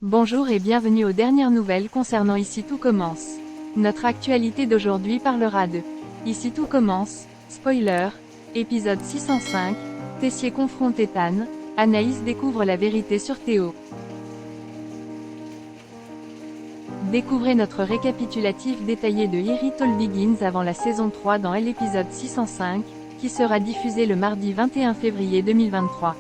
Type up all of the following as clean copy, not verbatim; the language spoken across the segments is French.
Bonjour et bienvenue aux dernières nouvelles concernant Ici Tout Commence. Notre actualité d'aujourd'hui parlera de Ici Tout Commence, spoiler, épisode 605, Tessier confronte Ethan, Anaïs découvre la vérité sur Théo. Découvrez notre récapitulatif détaillé de Here It All Begins avant la saison 3 dans l'épisode 605, qui sera diffusé le mardi 21 février 2023.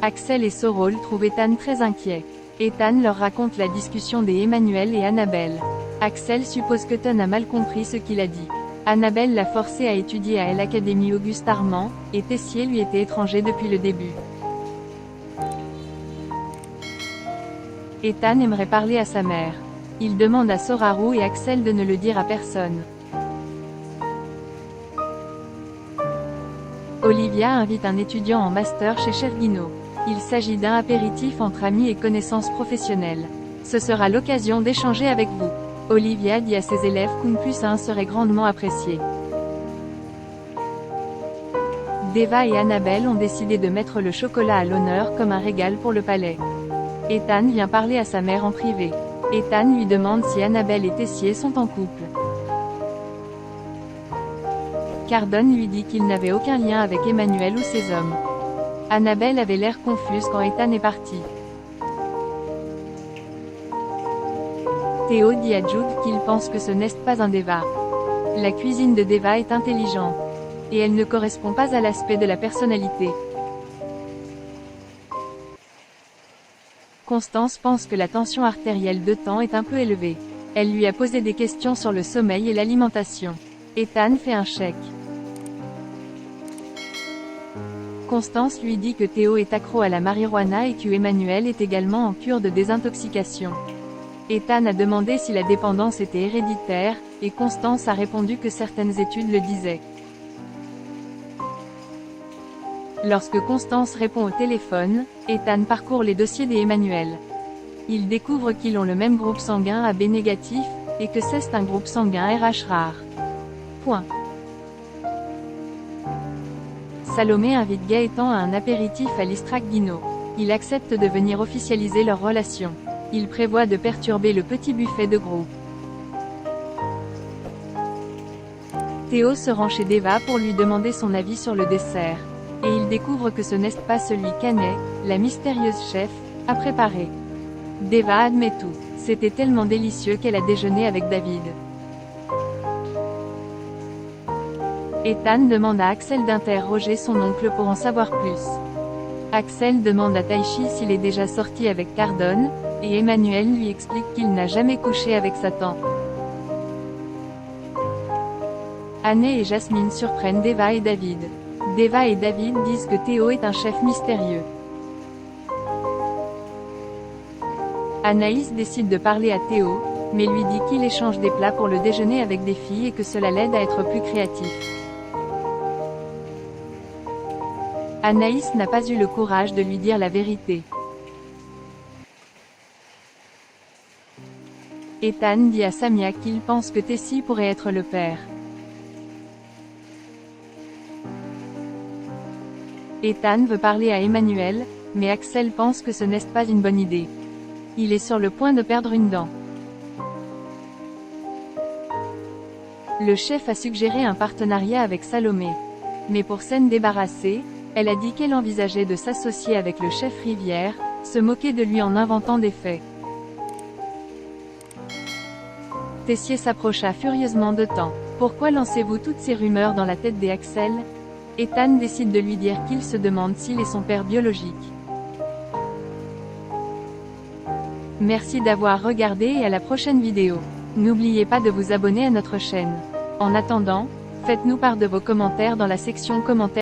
Axel et Sorrel trouvent Ethan très inquiet. Ethan leur raconte la discussion des Emmanuel et Annabelle. Axel suppose qu'Ethan a mal compris ce qu'il a dit. Annabelle l'a forcé à étudier à l'Académie Auguste Armand, et Tessier lui était étranger depuis le début. Ethan aimerait parler à sa mère. Il demande à Sorrel et Axel de ne le dire à personne. Olivia invite un étudiant en master chez Cherguino. Il s'agit d'un apéritif entre amis et connaissances professionnelles. Ce sera l'occasion d'échanger avec vous. Olivia dit à ses élèves qu'Un+1 serait grandement apprécié. Deva et Annabelle ont décidé de mettre le chocolat à l'honneur comme un régal pour le palais. Ethan vient parler à sa mère en privé. Ethan lui demande si Annabelle et Tessier sont en couple. Cardon lui dit qu'il n'avait aucun lien avec Emmanuel ou ses hommes. Annabelle avait l'air confuse quand Ethan est parti. Théo dit à Jude qu'il pense que ce n'est pas un Deva. La cuisine de Deva est intelligente. Et elle ne correspond pas à l'aspect de la personnalité. Constance pense que la tension artérielle de temps est un peu élevée. Elle lui a posé des questions sur le sommeil et l'alimentation. Ethan fait un chèque. Constance lui dit que Théo est accro à la marijuana et que Emmanuel est également en cure de désintoxication. Ethan a demandé si la dépendance était héréditaire, et Constance a répondu que certaines études le disaient. Lorsque Constance répond au téléphone, Ethan parcourt les dossiers des Emmanuel. Il découvre qu'ils ont le même groupe sanguin AB négatif, et que c'est un groupe sanguin RH rare. Point. Salomé invite Gaëtan à un apéritif à l'Istrac-Guino. Il accepte de venir officialiser leur relation. Il prévoit de perturber le petit buffet de groupe. Théo se rend chez Deva pour lui demander son avis sur le dessert. Et il découvre que ce n'est pas celui qu'Anne, la mystérieuse chef, a préparé. Deva admet tout. C'était tellement délicieux qu'elle a déjeuné avec David. Ethan demande à Axel d'interroger son oncle pour en savoir plus. Axel demande à Taichi s'il est déjà sorti avec Cardon, et Emmanuel lui explique qu'il n'a jamais couché avec sa tante. Anne et Jasmine surprennent Deva et David. Deva et David disent que Théo est un chef mystérieux. Anaïs décide de parler à Théo, mais lui dit qu'il échange des plats pour le déjeuner avec des filles et que cela l'aide à être plus créatif. Anaïs n'a pas eu le courage de lui dire la vérité. Ethan dit à Samia qu'il pense que Tessie pourrait être le père. Ethan veut parler à Emmanuel, mais Axel pense que ce n'est pas une bonne idée. Il est sur le point de perdre une dent. Le chef a suggéré un partenariat avec Salomé. Mais pour s'en débarrasser, elle a dit qu'elle envisageait de s'associer avec le chef Rivière, se moquer de lui en inventant des faits. Tessier s'approcha furieusement de temps. Pourquoi lancez-vous toutes ces rumeurs dans la tête des Axel? Ethan décide de lui dire qu'il se demande s'il est son père biologique. Merci d'avoir regardé et à la prochaine vidéo. N'oubliez pas de vous abonner à notre chaîne. En attendant, faites-nous part de vos commentaires dans la section commentaires.